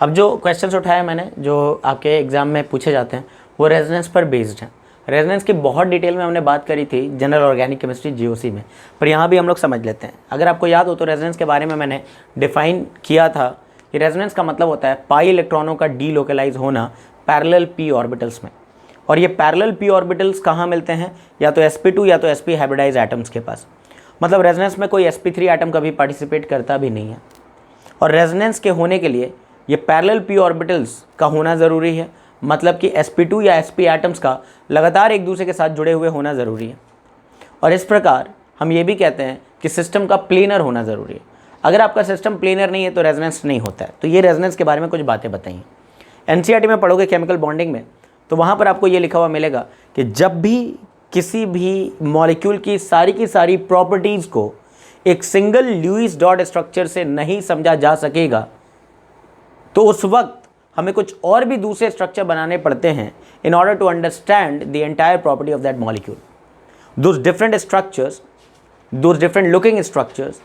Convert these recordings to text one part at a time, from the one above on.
अब जो क्वेश्चंस उठाए मैंने, जो आपके एग्जाम में पूछे जाते हैं, वो रेजोनेंस पर बेस्ड हैं। रेजोनेंस की बहुत डिटेल में हमने बात करी थी जनरल ऑर्गेनिक केमिस्ट्री जीओसी में, पर यहाँ भी हम लोग समझ लेते हैं। अगर आपको याद हो तो रेजोनेंस के बारे में मैंने डिफाइन किया था कि रेजोनेंस का मतलब होता है पाई इलेक्ट्रॉनों का डीलोकलाइज होना पैरेलल पी ऑर्बिटल्स में। और ये पैरेलल पी ऑर्बिटल्स कहाँ मिलते हैं? या तो sp2 या तो sp हाइब्रिडाइज एटम्स के पास। मतलब रेजोनेंस में कोई sp3 एटम कभी पार्टिसिपेट करता भी नहीं है। और रेजोनेंस के होने के लिए ये पैरेलल पी ऑर्बिटल्स का होना ज़रूरी है, मतलब कि sp2 या sp एटम्स का लगातार एक दूसरे के साथ जुड़े हुए होना ज़रूरी है। और इस प्रकार हम ये भी कहते हैं कि सिस्टम का प्लेनर होना ज़रूरी है। अगर आपका सिस्टम प्लेनर नहीं है तो रेजोनेंस नहीं होता है। तो ये रेजोनेंस के बारे में कुछ बातें बताइए। एनसीईआरटी में पढ़ोगे केमिकल बॉन्डिंग में, तो वहाँ पर आपको ये लिखा हुआ मिलेगा कि जब भी किसी भी मॉलिक्यूल की सारी प्रॉपर्टीज़ को एक सिंगल ल्यूइस डॉट स्ट्रक्चर से नहीं समझा जा सकेगा, तो उस वक्त हमें कुछ और भी दूसरे स्ट्रक्चर बनाने पड़ते हैं in order to understand the entire property of that molecule. Those different structures, those different looking structures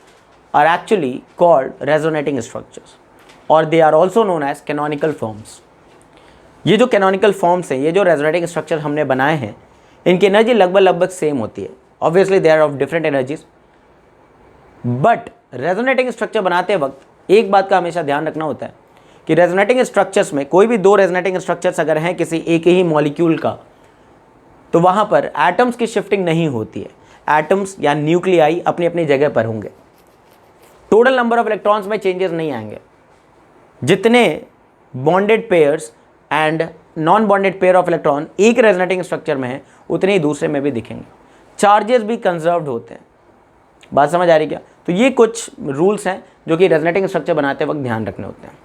are actually called resonating structures, और they are also known as canonical forms. ये जो कैनोनिकल फॉर्म्स हैं, ये जो resonating structure हमने बनाए हैं, इनकी एनर्जी लगभग सेम होती है। Obviously they are of different energies, but resonating structure बनाते वक्त एक बात का हमेशा ध्यान रखना होता है कि रेजोनेटिंग स्ट्रक्चर्स में कोई भी दो रेजोनेटिंग स्ट्रक्चर्स अगर हैं किसी एक ही मॉलिक्यूल का, तो वहाँ पर एटम्स की शिफ्टिंग नहीं होती है। एटम्स या न्यूक्लियाई अपनी अपनी जगह पर होंगे। टोटल नंबर ऑफ इलेक्ट्रॉन्स में चेंजेस नहीं आएंगे। जितने bonded pairs and non bonded pair of electron एक रेजोनेटिंग स्ट्रक्चर में है, उतने ही दूसरे में भी दिखेंगे। चार्जेस भी कंजर्व्ड होते हैं। बात समझ आ रही क्या? तो ये कुछ रूल्स हैं जो कि रेजोनेटिंग स्ट्रक्चर बनाते वक्त ध्यान रखने होते हैं।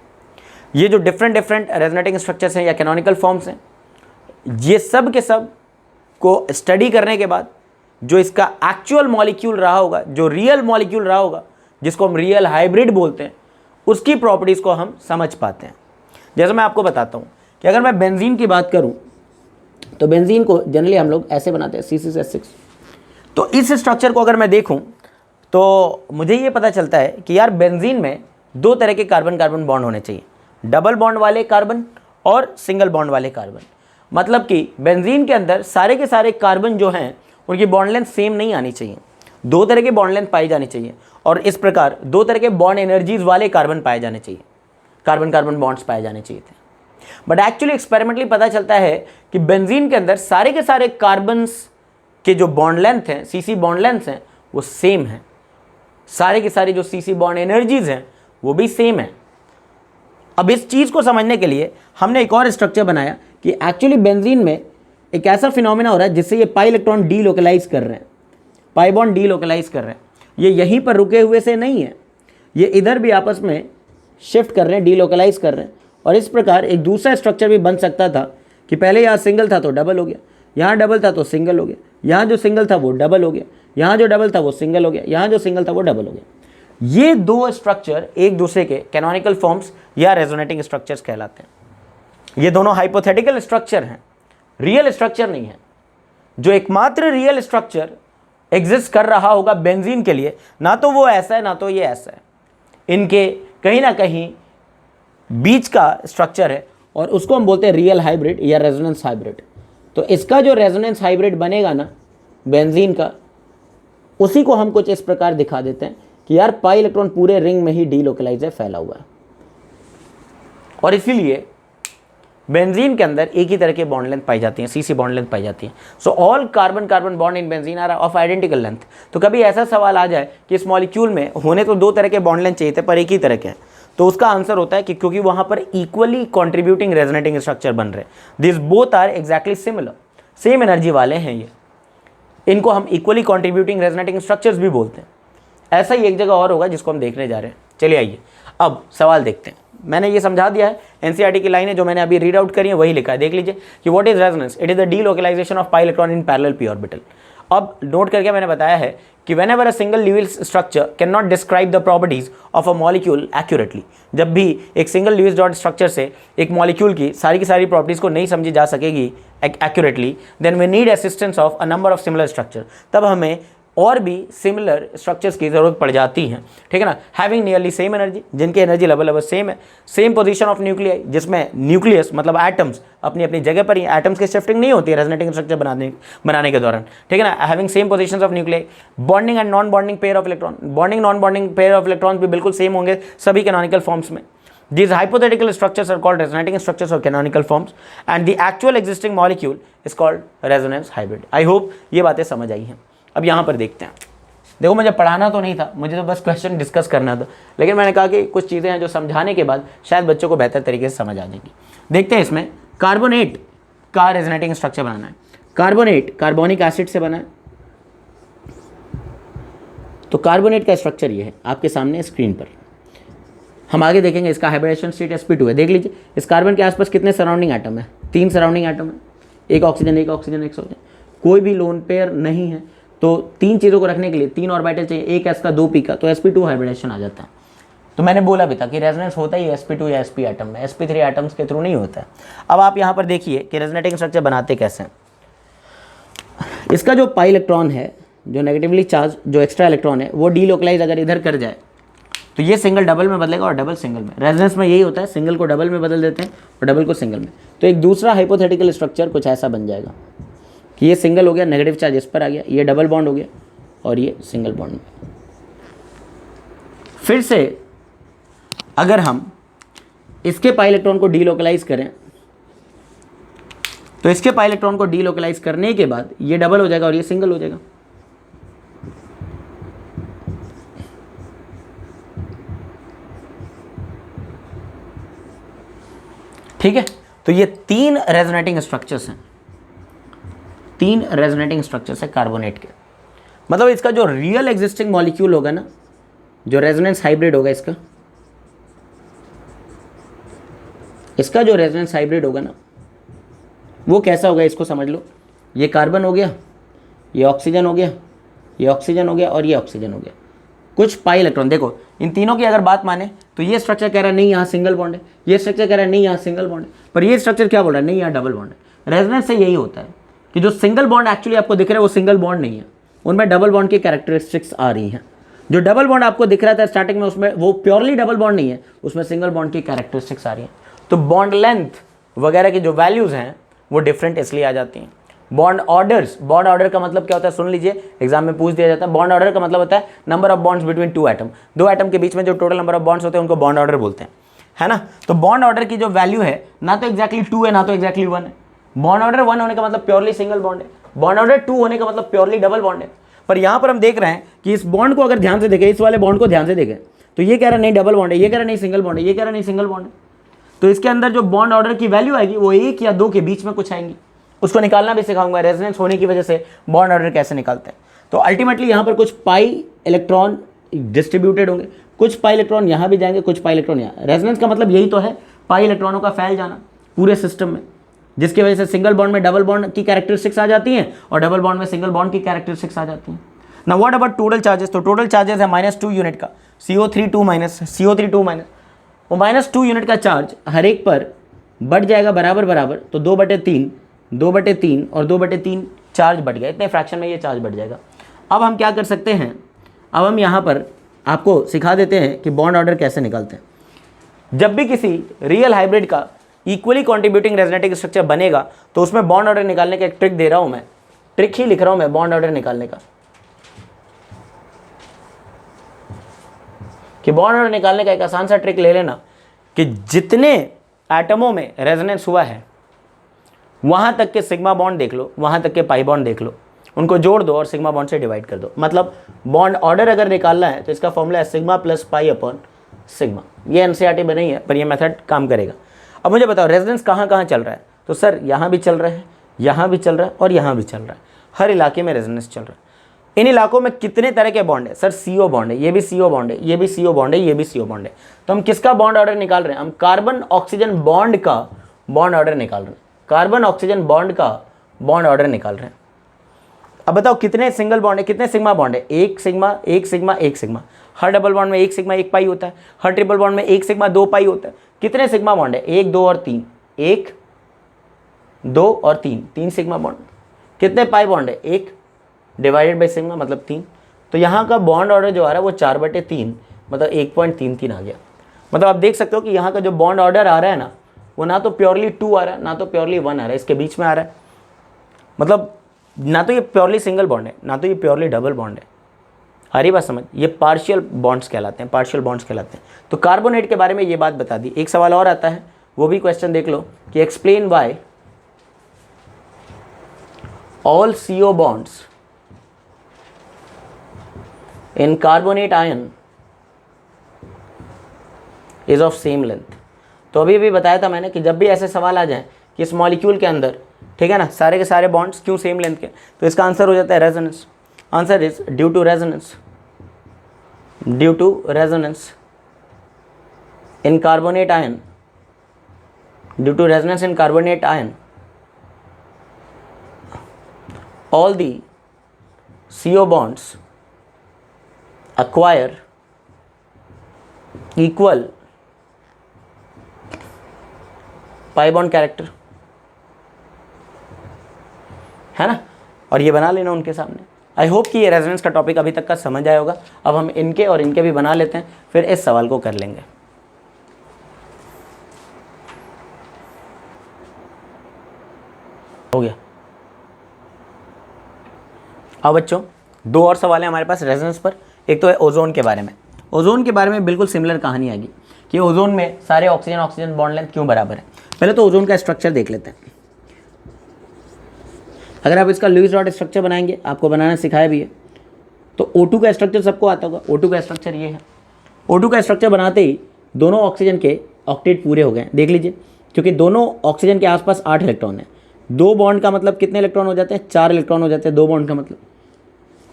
ये जो डिफरेंट रेजोनेटिंग स्ट्रक्चर्स हैं या कैनोनिकल फॉर्म्स हैं, ये सब के सब को स्टडी करने के बाद जो इसका एक्चुअल मॉलिक्यूल रहा होगा, जो रियल मॉलिक्यूल रहा होगा, जिसको हम रियल हाइब्रिड बोलते हैं, उसकी प्रॉपर्टीज़ को हम समझ पाते हैं। जैसे मैं आपको बताता हूँ कि अगर मैं बेंजीन की बात करूँ तो बेंजीन को जनरली हम लोग ऐसे बनाते हैं C6H6। तो इस स्ट्रक्चर को अगर मैं देखूँ तो मुझे ये पता चलता है कि यार बेंजीन में दो तरह के कार्बन कार्बन बॉन्ड होने चाहिए, डबल बॉन्ड वाले कार्बन और सिंगल बॉन्ड वाले कार्बन। मतलब कि बेंजीन के अंदर सारे के सारे कार्बन जो हैं उनकी बॉन्ड लेंथ सेम नहीं आनी चाहिए, दो तरह के बॉन्ड लेंथ पाई जानी चाहिए। और इस प्रकार दो तरह के बॉन्ड एनर्जीज वाले कार्बन पाए जाने चाहिए, कार्बन कार्बन बॉन्ड्स पाए जाने चाहिए थे। बट एक्चुअली एक्सपेरिमेंटली पता चलता है कि बेंजीन के अंदर सारे के सारे कार्बन्स के जो बॉन्ड लेंथ हैं, सीसी बॉन्ड लेंथ हैं, वो सेम हैं। सारे के सारे जो सीसी बॉन्ड एनर्जीज हैं वो भी सेम है। अब इस चीज़ को समझने के लिए हमने एक और स्ट्रक्चर बनाया कि एक्चुअली बेंजीन में एक ऐसा फिनोमेना हो रहा है जिससे ये पाई इलेक्ट्रॉन डीलोकलाइज कर रहे हैं, पाई बॉन्ड डीलोकलाइज कर रहे हैं। ये यहीं पर रुके हुए से नहीं है, ये इधर भी आपस में शिफ्ट कर रहे हैं, डीलोकलाइज कर रहे हैं। और इस प्रकार एक दूसरा स्ट्रक्चर भी बन सकता था कि पहले यहाँ सिंगल था तो डबल हो गया, यहाँ डबल था तो सिंगल हो गया, यहाँ जो सिंगल था वो डबल हो गया, यहाँ जो डबल था वो सिंगल हो गया, यहाँ जो सिंगल था वो डबल हो गया। ये दो स्ट्रक्चर एक दूसरे के कैनोनिकल फॉर्म्स या रेजोनेटिंग स्ट्रक्चर्स कहलाते हैं। ये दोनों हाइपोथेटिकल स्ट्रक्चर हैं, रियल स्ट्रक्चर नहीं है। जो एकमात्र रियल स्ट्रक्चर एग्जिस्ट कर रहा होगा बेंजीन के लिए, ना तो वो ऐसा है ना तो ये ऐसा है, इनके कहीं ना कहीं बीच का स्ट्रक्चर है, और उसको हम बोलते हैं रियल हाइब्रिड या रेजोनेंस हाइब्रिड। तो इसका जो रेजोनेंस हाइब्रिड बनेगा ना बेंजीन का, उसी को हम कुछ इस प्रकार दिखा देते हैं कि यार पाई इलेक्ट्रॉन पूरे रिंग में ही डीलोकलाइज है, फैला हुआ है। और इसीलिए बेंजीन के अंदर एक ही तरह के बॉन्ड लेंथ पाई जाती हैं, सीसी बॉन्ड लेंथ पाई जाती है। So all carbon carbon bond in benzene are of identical length. तो कभी ऐसा सवाल आ जाए कि इस मॉलिक्यूल में होने तो दो तरह के बॉन्ड लेंथ चाहिए थे पर एक ही तरह के हैं, तो उसका आंसर होता है कि क्योंकि वहां पर इक्वली कॉन्ट्रीब्यूटिंग रेजोनेटिंग स्ट्रक्चर बन रहे, this both are exactly similar, same energy वाले हैं ये, इनको हम इक्वली कॉन्ट्रीब्यूटिंग रेजोनेटिंग स्ट्रक्चर्स भी बोलते हैं। ऐसा ही एक जगह और होगा जिसको हम देखने जा रहे हैं। चलिए आइए अब सवाल देखते हैं। मैंने ये समझा दिया है, एनसीईआरटी की लाइनें जो मैंने अभी रीड आउट करी है वही लिखा है, देख लीजिए कि what is resonance, it is the delocalization of pi electron in parallel P orbital. अब नोट करके मैंने बताया है कि whenever a single Lewis structure cannot describe the properties of a molecule accurately, जब भी एक सिंगल ल्यूइस डॉट स्ट्रक्चर से एक मॉलिक्यूल की सारी प्रॉपर्टीज को नहीं समझी जा सकेगी accurately, then we need assistance of a number of similar structure. तब हमें और भी सिमिलर स्ट्रक्चर्स की जरूरत पड़ जाती है, ठीक है ना। हैविंग नियरली सेम एनर्जी, जिनकी एनर्जी लेवल लगभग सेम है, सेम पोजीशन ऑफ न्यूक्लियाई, जिसमें न्यूक्लियस मतलब एटम्स अपनी अपनी जगह पर ही, एटम्स की शिफ्टिंग नहीं होती है रेजोनेटिंग स्ट्रक्चर बनाने के दौरान, ठीक है ना। Having same positions of nuclei, bonding and non bonding pair of electron, bonding non bonding pair of electrons भी बिल्कुल सेम होंगे सभी कैनोनिकल फॉर्म्स में। These hypothetical structures are called resonating structures or canonical forms, and the actual existing molecule is called resonance hybrid. I hope ये बातें समझ आई हैं। अब यहाँ पर देखते हैं। देखो, मुझे पढ़ाना तो नहीं था, मुझे तो बस क्वेश्चन डिस्कस करना था, लेकिन मैंने कहा कि कुछ चीज़ें हैं जो समझाने के बाद शायद बच्चों को बेहतर तरीके से समझ आ जाएगी। देखते हैं, इसमें कार्बोनेट का रेजोनेटिंग स्ट्रक्चर बनाना है। कार्बोनेट कार्बोनिक एसिड से बना है, तो कार्बोनेट का स्ट्रक्चर ये है आपके सामने स्क्रीन पर। हम आगे देखेंगे, इसका हाइब्रिडेशन स्टेट sp2 है। देख लीजिए, इस कार्बन के आसपास कितने सराउंडिंग एटम है? 3 सराउंडिंग एटम है, एक ऑक्सीजन एक ऑक्सीजन एक ऑक्सीजन, कोई भी लोन पेयर नहीं है। तो 3 चीज़ों को रखने के लिए 3 ऑर्बिटल चाहिए, एक s का 2 p का, तो sp2 हाइब्रिडेशन आ जाता है। तो मैंने बोला भी था कि रेजोनेंस होता ही sp2 या sp एटम में, sp3 एटम्स के थ्रू नहीं होता है। अब आप यहाँ पर देखिए कि रेजोनेटिंग स्ट्रक्चर बनाते कैसे हैं। इसका जो पाई इलेक्ट्रॉन है, जो नेगेटिवली चार्ज जो एक्स्ट्रा इलेक्ट्रॉन है, वो डीलोकलाइज अगर इधर कर जाए तो ये सिंगल डबल में बदलेगा और डबल सिंगल में। रेजोनेंस में यही होता है, सिंगल को डबल में बदल देते हैं और डबल को सिंगल में। तो एक दूसरा हाइपोथेटिकल स्ट्रक्चर कुछ ऐसा बन जाएगा कि ये सिंगल हो गया, नेगेटिव चार्ज इस पर आ गया, ये डबल बॉन्ड हो गया और ये सिंगल बॉन्ड में। फिर से अगर हम इसके पाई इलेक्ट्रॉन को डीलोकलाइज करें, तो इसके पाई इलेक्ट्रॉन को डीलोकलाइज करने के बाद ये डबल हो जाएगा और ये सिंगल हो जाएगा। ठीक है, तो ये 3 रेजोनेटिंग स्ट्रक्चर्स हैं, 3 रेजोनेटिंग स्ट्रक्चर्स है कार्बोनेट के। मतलब इसका जो रियल एग्जिस्टिंग मॉलिक्यूल होगा ना, जो रेजोनेंस हाइब्रिड होगा इसका जो रेजोनेंस हाइब्रिड होगा ना, वो कैसा होगा इसको समझ लो। ये कार्बन हो गया, ये ऑक्सीजन हो गया, ये ऑक्सीजन हो गया और ये ऑक्सीजन हो गया। कुछ पाई इलेक्ट्रॉन, देखो इन तीनों की अगर बात माने तो ये स्ट्रक्चर कह रहा है नहीं यहाँ सिंगल बॉन्ड है, ये स्ट्रक्चर कह रहा है नहीं यहाँ सिंगल बॉन्ड है, पर ये स्ट्रक्चर क्या बोल रहा है नहीं यहाँ डबल बॉन्ड है। रेजोनेंस से यही होता है कि जो सिंगल बॉन्ड एक्चुअली आपको दिख रहा है वो सिंगल बॉन्ड नहीं है, उनमें डबल बॉन्ड की कैरेक्टरिस्टिक्स आ रही हैं। जो डबल बॉन्ड आपको दिख रहा था स्टार्टिंग में, उसमें वो प्योरली डबल बॉन्ड नहीं है, उसमें सिंगल बॉन्ड की कैरेक्टरिस्टिक्स आ रही हैं। तो बॉन्ड लेंथ वगैरह की जो वैल्यूज़ हैं वो डिफरेंट इसलिए आ जाती हैं। बॉन्ड ऑर्डर्स, बॉन्ड ऑर्डर का मतलब क्या होता है सुन लीजिए, एग्जाम में पूछ दिया जाता है। बॉन्ड ऑर्डर का मतलब होता है number of bonds between 2 atom, 2 atom के बीच में जो टोटल नंबर ऑफ बॉन्ड्स होते हैं उनको बॉन्ड ऑर्डर बोलते हैं, है ना। तो बॉन्ड ऑर्डर की जो वैल्यू है ना तो एक्जैक्टली 2 है ना तो एक्जैक्टली 1 है। बॉन्ड ऑर्डर 1 होने का मतलब प्योरली सिंगल बॉन्ड है, बॉन्ड ऑर्डर 2 होने का मतलब प्योरली डबल बॉन्ड है। पर यहाँ पर हम देख रहे हैं कि इस बॉन्ड को अगर ध्यान से देखें, इस वाले बॉन्ड को ध्यान से देखें, तो ये कह रहा है नहीं डबल बॉन्ड है, ये कह रहा है नहीं सिंगल बॉन्ड है, ये कह रहा है नहीं सिंगल बॉन्ड है। तो इसके अंदर जो बॉन्ड ऑर्डर की वैल्यू आएगी वो 1 या 2 के बीच में कुछ आएंगी, उसको निकालना भी सिखाऊंगा। रेजोनेंस होने की वजह से बॉन्ड ऑर्डर कैसे निकालते हैं। तो अल्टीमेटली यहाँ पर कुछ पाई इलेक्ट्रॉन डिस्ट्रीब्यूटेड होंगे, कुछ पाई इलेक्ट्रॉन यहाँ भी जाएंगे, कुछ पाई इलेक्ट्रॉन यहाँ। रेजोनेंस का मतलब यही तो है, पाई इलेक्ट्रॉनों का फैल जाना पूरे सिस्टम में, जिसकी वजह से सिंगल बॉन्ड में डबल बॉन्ड की कैरेक्टरिस्टिक्स आ जाती हैं और डबल बॉन्ड में सिंगल बॉन्ड की कैरेक्टरिस्टिक्स आ जाती हैं। Now what about total charges? तो टोटल चार्जेस है -2 यूनिट का, CO3 माइनस, वो -2 यूनिट का चार्ज हर एक पर बढ़ जाएगा बराबर बराबर। तो 2/3 2/3 और 2/3 चार्ज बढ़ गया, इतने फ्रैक्शन में ये चार्ज बढ़ जाएगा। अब हम क्या कर सकते हैं, अब हम यहाँ पर आपको सिखा देते हैं कि बॉन्ड ऑर्डर कैसे निकालते हैं। जब भी किसी रियल हाइब्रिड का इक्वली कॉन्ट्रीब्यूटिंग रेजोनेटिंग स्ट्रक्चर बनेगा तो उसमें बॉन्ड ऑर्डर निकालने का एक ट्रिक दे रहा हूँ मैं, ट्रिक ही लिख रहा हूँ मैं बॉन्ड ऑर्डर निकालने का, कि बॉन्ड ऑर्डर निकालने का एक आसान सा ट्रिक ले लेना कि जितने एटमों में रेजोनेंस हुआ है वहाँ तक के सिग्मा बॉन्ड देख लो, वहाँ तक के पाई बॉन्ड देख लो, उनको जोड़ दो और सिग्मा बॉन्ड से डिवाइड कर दो। मतलब बॉन्ड ऑर्डर अगर निकालना है तो इसका फॉर्मूला है sigma plus pi upon sigma. ये एनसीईआरटी में नहीं है पर ये मेथड काम करेगा। अब मुझे बताओ रेजोनेंस कहाँ कहाँ चल रहा है? तो सर यहाँ भी चल रहा है, यहाँ भी चल रहा है और यहाँ भी चल रहा है, हर इलाके में रेजोनेंस चल रहा है। इन इलाकों में कितने तरह के बॉन्ड है? सर CO बॉन्ड है, ये भी CO बॉन्ड है, ये भी CO बॉन्ड है, ये भी CO बॉन्ड है। तो हम किसका बॉन्ड ऑर्डर निकाल रहे हैं? हम कार्बन ऑक्सीजन बॉन्ड का बॉन्ड ऑर्डर निकाल रहे हैं, कार्बन ऑक्सीजन बॉन्ड का बॉन्ड ऑर्डर निकाल रहे हैं। अब बताओ कितने सिंगल बॉन्ड है, कितने सिग्मा बॉन्ड है? 1 सिग्मा 1 सिग्मा 1 सिग्मा। हर डबल बॉन्ड में 1 सिग्मा 1 पाई होता है, हर ट्रिपल बॉन्ड में 1 सिग्मा 2 पाई होता है। कितने सिग्मा बॉन्ड है? 1 2 और 3, 1 2 और 3 सिग्मा बॉन्ड। कितने पाई बॉन्ड है? 1 डिवाइडेड बाई सिग्मा मतलब 3। तो यहाँ का बॉन्ड ऑर्डर जो आ रहा है वो 4/3 मतलब 1.33 आ गया। मतलब आप देख सकते हो कि यहाँ का जो बॉन्ड ऑर्डर आ रहा है ना, वो ना तो प्योरली 2 आ रहा है ना तो प्योरली 1 आ रहा है, इसके बीच में आ रहा है। मतलब ना तो ये प्योरली सिंगल बॉन्ड है ना तो ये प्योरली डबल बॉन्ड है। आ रही बात समझ? ये पार्शियल बॉन्ड्स कहलाते हैं, पार्शियल बॉन्ड्स कहलाते हैं। तो कार्बोनेट के बारे में ये बात बता दी। एक सवाल और आता है, वो भी क्वेश्चन देख लो कि explain why all CO bonds in carbonate ion is of same length। तो अभी बताया था मैंने कि जब भी ऐसे सवाल आ जाए कि इस मॉलिक्यूल के अंदर, ठीक है ना, सारे के सारे बॉन्ड्स क्यों सेम लेंथ के, तो इसका आंसर हो जाता है resonance. Answer is due to resonance, due to resonance in carbonate ion, due to resonance in carbonate ion all the CO bonds acquire equal pi bond character, है ना। और ये बना लेना उनके सामने। आई होप कि ये रेजोनेंस का टॉपिक अभी तक का समझ आया होगा। अब हम इनके और इनके भी बना लेते हैं, फिर इस सवाल को कर लेंगे। हो गया। अब बच्चों दो और सवाल हैं हमारे पास रेजोनेंस पर। एक तो है ओजोन के बारे में। ओजोन के बारे में बिल्कुल सिमिलर कहानी आएगी कि ओजोन में सारे ऑक्सीजन ऑक्सीजन बॉन्ड लेंथ क्यों बराबर है। पहले तो ओजोन का स्ट्रक्चर देख लेते हैं। अगर आप इसका लुईस डॉट स्ट्रक्चर बनाएंगे, आपको बनाना सिखाया भी है, तो O2 का स्ट्रक्चर सबको आता होगा। O2 का स्ट्रक्चर ये है। O2 का स्ट्रक्चर बनाते ही दोनों ऑक्सीजन के ऑक्टेट पूरे हो गए। देख लीजिए, क्योंकि दोनों ऑक्सीजन के आसपास 8 इलेक्ट्रॉन है। 2 बॉन्ड का मतलब कितने इलेक्ट्रॉन हो जाते हैं? 4 इलेक्ट्रॉन हो जाते हैं 2 बॉन्ड का मतलब।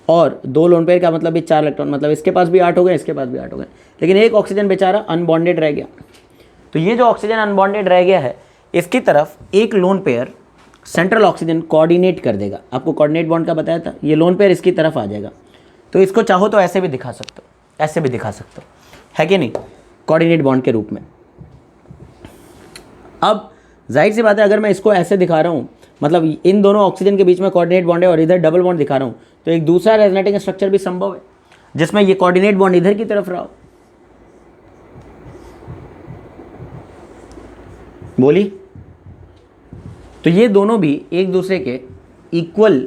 और 2 लोन पेयर का मतलब भी 4 इलेक्ट्रॉन, मतलब इसके पास भी 8 हो गए, इसके पास भी 8 हो गए। लेकिन एक ऑक्सीजन बेचारा अनबॉन्डेड रह गया। तो ये जो ऑक्सीजन अनबॉन्डेड रह गया है, इसकी तरफ एक lone pair central oxygen coordinate कर देगा। आपको कोऑर्डिनेट बॉन्ड का बताया था, ये लोन पेयर इसकी तरफ आ जाएगा। तो इसको चाहो तो ऐसे भी दिखा सकते हो, ऐसे भी दिखा सकते हो, है कि नहीं, कोऑर्डिनेट बॉन्ड के रूप में। अब जाहिर सी बात है, अगर मैं इसको ऐसे दिखा रहा हूँ, मतलब इन दोनों ऑक्सीजन के बीच में कोऑर्डिनेट बॉन्ड है और इधर डबल बॉन्ड दिखा रहा हूँ, तो एक दूसरा रेजोनेटिंग स्ट्रक्चर भी संभव है जिसमें ये कोऑर्डिनेट बॉन्ड इधर की तरफ रहा हो। बोली? तो ये दोनों भी एक दूसरे के इक्वल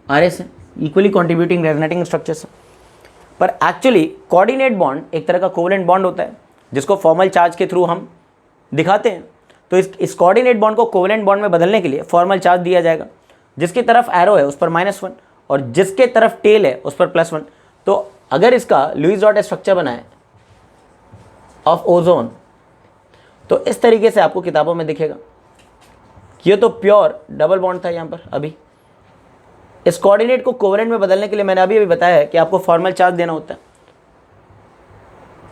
आरएस है, इक्वली कंट्रीब्यूटिंग रेजोनेटिंग स्ट्रक्चर्स है। पर एक्चुअली कोऑर्डिनेट बॉन्ड एक तरह का कोवेलेंट बॉन्ड होता है जिसको फॉर्मल चार्ज के थ्रू हम दिखाते हैं। तो इस कोऑर्डिनेट बॉन्ड को कोवेलेंट बॉन्ड में बदलने के लिए फॉर्मल चार्ज दिया जाएगा। जिसकी तरफ एरो है उस पर -1 और जिसके तरफ टेल है उस पर +1। तो अगर इसका लुईस डॉट स्ट्रक्चर बनाए ऑफ ओजोन, तो इस तरीके से आपको किताबों में दिखेगा। ये तो प्योर डबल बॉन्ड था यहाँ पर। अभी इस कोऑर्डिनेट को कोवेलेंट में बदलने के लिए मैंने अभी बताया है कि आपको फॉर्मल चार्ज देना होता है।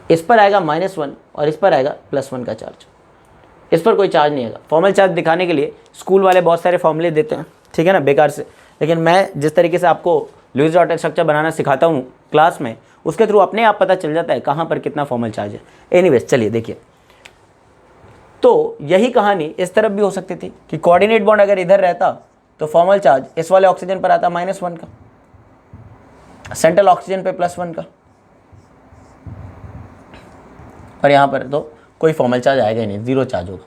इस पर आएगा -1 और इस पर आएगा +1 का चार्ज। इस पर कोई चार्ज नहीं आएगा। फॉर्मल चार्ज दिखाने के लिए स्कूल वाले बहुत सारे फॉर्मूले देते हैं, ठीक है ना, बेकार से। लेकिन मैं जिस तरीके से आपको लुईस डॉट स्ट्रक्चर बनाना सिखाता हूँ क्लास में, उसके थ्रू अपने आप पता चल जाता है कहाँ पर कितना फॉर्मल चार्ज है। एनीवेज चलिए देखिए, तो यही कहानी इस तरफ भी हो सकती थी कि कोऑर्डिनेट बॉन्ड अगर इधर रहता तो फॉर्मल चार्ज इस वाले ऑक्सीजन पर आता -1 का, सेंट्रल ऑक्सीजन पे +1 का, और यहाँ पर तो कोई फॉर्मल चार्ज आएगा ही नहीं, 0 चार्ज होगा।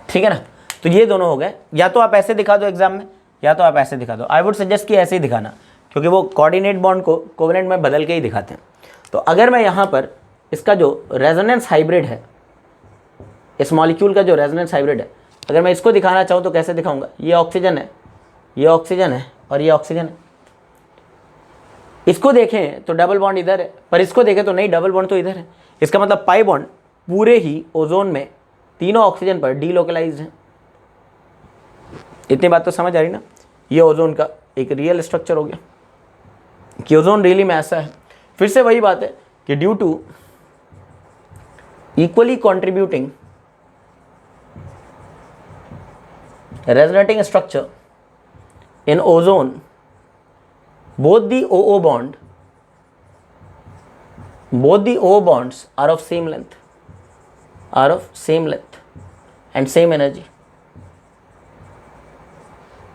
ठीक है ना। तो ये दोनों हो गए। या तो आप ऐसे दिखा दो एग्जाम में, या तो आप ऐसे दिखा दो। आई वुड सजेस्ट कि ऐसे ही दिखाना, क्योंकि वो कोऑर्डिनेट बॉन्ड को कोवेलेंट में बदल के ही दिखाते हैं। तो अगर मैं यहाँ पर इसका जो रेजोनेंस हाइब्रिड है, इस मॉलिक्यूल का जो रेजोनेंस हाइब्रिड है, अगर मैं इसको दिखाना चाहूँ तो कैसे दिखाऊंगा? ये ऑक्सीजन है, ये ऑक्सीजन है और ये ऑक्सीजन है। इसको देखें तो डबल बॉन्ड इधर है, पर इसको देखें तो नहीं, डबल बॉन्ड तो इधर है। इसका मतलब पाई बॉन्ड पूरे ही ओजोन में तीनों ऑक्सीजन पर डीलोकलाइज्ड है। इतनी बात तो समझ आ रही ना। ये ओजोन का एक रियल स्ट्रक्चर हो गया कि ओजोन रियली में ऐसा है। फिर से वही बात है कि due to equally contributing resonating structure in ozone, both the OO bonds are of same length, and same energy।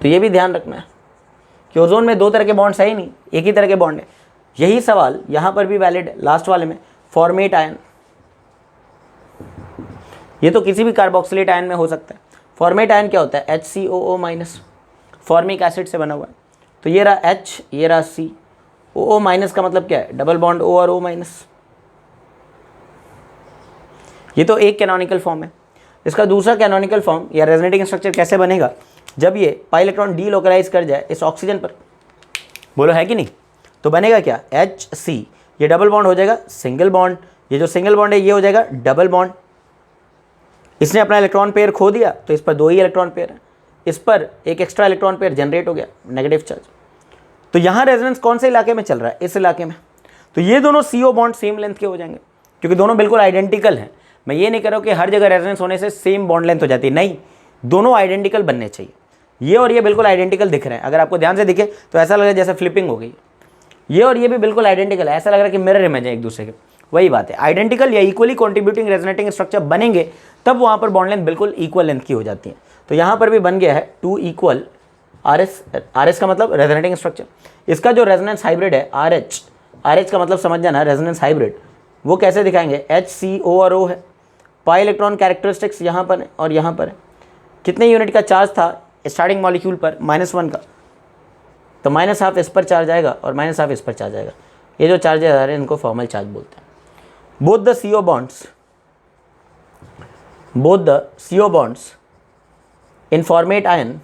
तो ये भी ध्यान रखना है कि ओजोन में दो तरह के बॉन्ड्स है ही नहीं, एक ही तरह के बॉन्ड है। यही सवाल यहाँ पर भी वैलिड है, लास्ट वाले में फॉर्मेट आयन। ये तो किसी भी कार्बोक्सिलेट आयन में हो सकता है। फॉर्मेट आयन क्या होता है? HCOO माइनस, फॉर्मिक एसिड से बना हुआ है। तो ये रहा H, ये रहा C, OO माइनस का मतलब क्या है? डबल बॉन्ड O और O माइनस। ये तो एक कैनोनिकल फॉर्म है। इसका दूसरा कैनोनिकल फॉर्म या रेजोनेटिंग स्ट्रक्चर कैसे बनेगा? जब ये पाई इलेक्ट्रॉन डीलोकलाइज कर जाए इस ऑक्सीजन पर, बोलो है कि नहीं? तो बनेगा क्या? HC, ये डबल बॉन्ड हो जाएगा सिंगल बॉन्ड, ये जो सिंगल बॉन्ड है ये हो जाएगा डबल बॉन्ड। इसने अपना इलेक्ट्रॉन पेयर खो दिया तो इस पर दो ही इलेक्ट्रॉन पेयर है, इस पर एक एक्स्ट्रा इलेक्ट्रॉन पेयर जनरेट हो गया, नेगेटिव चार्ज। तो यहाँ रेजोनेंस कौन से इलाके में चल रहा है? इस इलाके में। तो ये दोनों CO बॉन्ड सेम लेंथ के हो जाएंगे क्योंकि दोनों बिल्कुल आइडेंटिकल हैं। मैं ये नहीं कह रहा हूँ कि हर जगह रेजोनेंस होने से सेम बॉन्ड लेंथ हो जाती है, नहीं, दोनों आइडेंटिकल बनने चाहिए। ये और ये बिल्कुल आइडेंटिकल दिख रहे हैं, अगर आपको ध्यान से दिखे तो ऐसा लग रहा है जैसे फ्लिपिंग हो गई। ये और ये भी बिल्कुल आइडेंटिकल है, ऐसा लग रहा है कि मिरर इमेज है एक दूसरे के। वही बात है, आइडेंटिकल या इक्वली कॉन्ट्रीब्यूटिंग रेजोनेटिंग स्ट्रक्चर बनेंगे तब वहाँ पर बॉन्ड लेंथ बिल्कुल इक्वल लेंथ की हो जाती है। तो यहाँ पर भी बन गया है 2 इक्वल RS का मतलब रेजोनेटिंग स्ट्रक्चर। इसका जो रेजोनेंस हाइब्रिड है RH का मतलब समझ जाना, रेजोनेंस हाइब्रिड, वो कैसे दिखाएंगे? HCO और O है, पाई इलेक्ट्रॉन कैरेक्टरिस्टिक्स यहाँ पर है और यहाँ पर है। कितने यूनिट का चार्ज था स्टार्टिंग मॉलिक्यूल पर? -1 का, तो -12 इस पर चार्ज आएगा और -12 इस पर चार्ज आएगा। ये जो चार्जेस आ रहे हैं इनको फॉर्मल चार्ज बोलते हैं। Both the CO bonds in formate ion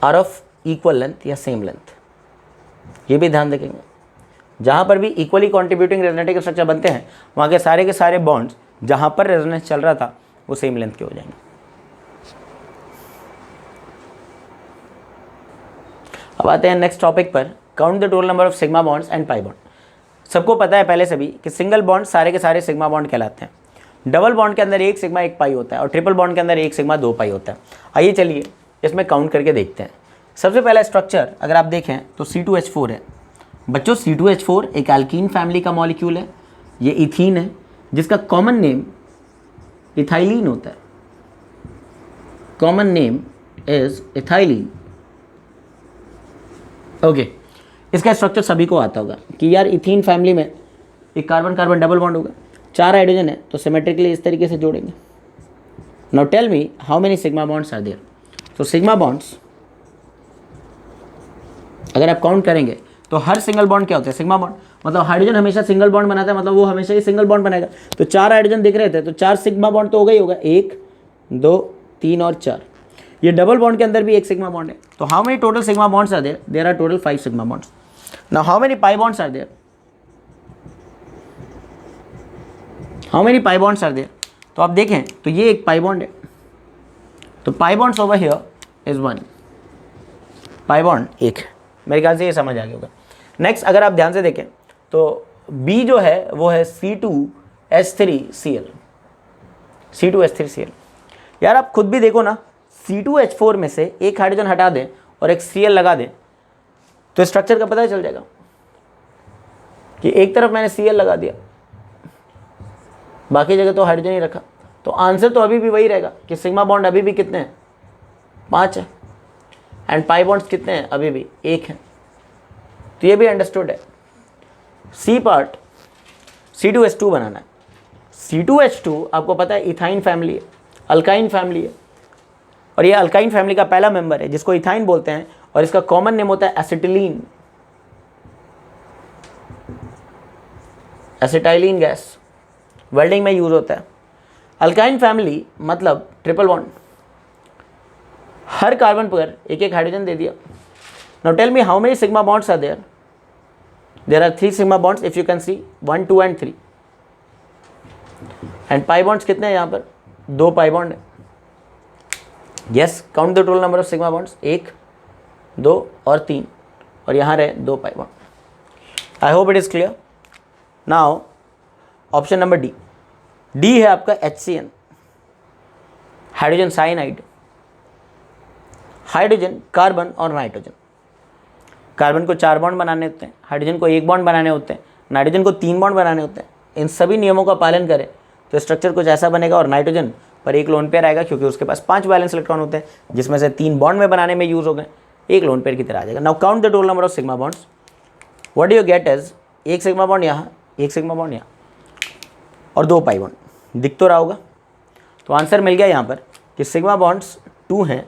are of equal length या सेम लेंथ। ये भी ध्यान रखेंगे, जहाँ पर भी इक्वली कॉन्ट्रीब्यूटिंग रेजोनेटिंग स्ट्रक्चर बनते हैं वहाँ के सारे बॉन्ड्स जहाँ पर रेजोनेंस चल रहा था वो सेम लेंथ के हो जाएंगे। अब आते हैं नेक्स्ट टॉपिक पर, count the total number of sigma bonds and pi bond. सबको पता है पहले से भी कि सिंगल बॉन्ड सारे के सारे सिग्मा बॉन्ड कहलाते हैं, डबल बॉन्ड के अंदर एक सिग्मा एक पाई होता है और ट्रिपल बॉन्ड के अंदर एक सिग्मा दो पाई होता है। आइए चलिए इसमें काउंट करके देखते हैं। सबसे पहला स्ट्रक्चर अगर आप देखें तो C2H4 है। बच्चों C2H4 एक एल्कीन फैमिली का मॉलिक्यूल है, ये इथीन है जिसका कॉमन नेम इथाइलिन होता है, common name is ethylene. Okay, इसका स्ट्रक्चर सभी को आता होगा कि यार इथीन फैमिली में एक कार्बन कार्बन डबल बॉन्ड होगा, 4 हाइड्रोजन है तो सिमेट्रिकली इस तरीके से जोड़ेंगे। Now tell me how many sigma bonds are there. तो सिग्मा बॉन्ड्स अगर आप काउंट करेंगे तो हर सिंगल बॉन्ड क्या होता है? Sigma bond. मतलब हाइड्रोजन हमेशा सिंगल बॉन्ड बनाता है, मतलब वो हमेशा ही सिंगल बॉन्ड बनाएगा। तो 4 हाइड्रोजन दिख रहे थे तो 4 सिग्मा बॉन्ड तो हो गई होगा, 1 2 3 और 4। ये डबल बॉन्ड के अंदर भी एक सिग्मा बॉन्ड है। तो how many total sigma bonds are there? There are total 5 sigma bonds. Now how many pi bonds are there? How many pi bonds are there? तो आप देखें तो ये एक पाई बॉन्ड है, तो pi bonds over here is 1, pi bond एक। मेरे ख्याल से ये समझ आ गया होगा। नेक्स्ट अगर आप ध्यान से देखें तो B जो है वो है C2H3Cl, C2H3Cl। यार आप खुद भी देखो ना, C2H4 में से एक हाइड्रोजन हटा दें और एक Cl लगा दें तो स्ट्रक्चर का पता चल जाएगा कि एक तरफ मैंने Cl लगा दिया, बाकी जगह तो हाइड्रोजन ही रखा। तो आंसर तो अभी भी वही रहेगा कि सिग्मा बॉन्ड अभी भी कितने हैं? 5 है। एंड पाई बॉन्ड्स कितने हैं? अभी भी 1 है। तो ये भी अंडरस्टूड है। सी पार्ट C2H2 बनाना है। C2H2 आपको पता है इथाइन फैमिली है, अल्काइन फैमिली है, और ये अल्काइन फैमिली का पहला मेंबर है जिसको इथाइन बोलते हैं और इसका कॉमन नेम होता है एसिटिलीन, एसिटाइलिन गैस, वेल्डिंग में यूज होता है। अल्काइन फैमिली मतलब ट्रिपल बॉन्ड, हर कार्बन पर एक एक हाइड्रोजन दे दिया। Now tell me how many sigma bonds are there? There are 3 sigma bonds if you can see, 1 2 and 3। And pi bonds कितने हैं? यहाँ पर 2 पाई बॉन्ड है। Yes, count the total number of sigma bonds, 1 2 और 3, और यहाँ रहे 2 pi bond. I hope it is clear. Now option number D है आपका HCN, hydrogen cyanide. Hydrogen, carbon और नाइट्रोजन। कार्बन को 4 बॉन्ड बनाने होते हैं, हाइड्रोजन को 1 बॉन्ड बनाने होते हैं, नाइट्रोजन को 3 बॉन्ड बनाने होते हैं। इन सभी नियमों का पालन करें तो स्ट्रक्चर कुछ ऐसा बनेगा, और नाइट्रोजन पर एक लोन पेयर आएगा क्योंकि उसके पास 5 वैलेंस इलेक्ट्रॉन होते हैं जिसमें से 3 बॉन्ड में बनाने में यूज़ हो गए, एक लोन पेयर की तरह आ जाएगा। Now count the total number of sigma bonds, what you get is एक सिग्मा बॉन्ड यहाँ, एक सिग्मा बॉन्ड यहाँ और 2 पाई बॉन्ड, दिख तो रहा होगा। तो आंसर मिल गया यहाँ पर कि सिग्मा बॉन्ड्स 2 हैं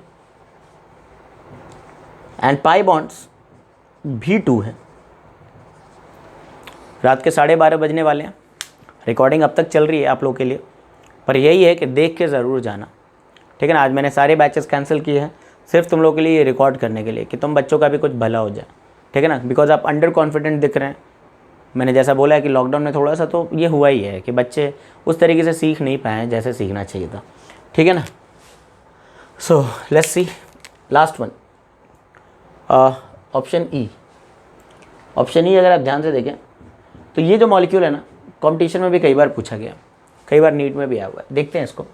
एंड पाई बॉन्ड्स भी 2 हैं। रात के 12:30 बजने वाले हैं, रिकॉर्डिंग अब तक चल रही है आप लोगों के लिए, पर यही है कि देख के ज़रूर जाना, ठीक है ना। आज मैंने सारे बैचेस कैंसिल किए हैं सिर्फ तुम लोगों के लिए रिकॉर्ड करने के लिए, कि तुम बच्चों का भी कुछ भला हो जाए, ठीक है ना। बिकॉज आप अंडर कॉन्फिडेंट दिख रहे हैं। मैंने जैसा बोला है कि लॉकडाउन में थोड़ा सा तो ये हुआ ही है कि बच्चे उस तरीके से सीख नहीं पाए जैसे सीखना चाहिए था, ठीक है ना। So let's see last one, option E. Option E अगर आप ध्यान से देखें तो ये जो मॉलिक्यूल है ना, कंपटीशन में भी कई बार पूछा गया, कई बार नीट में भी आया हुआ है। देखते हैं इसको।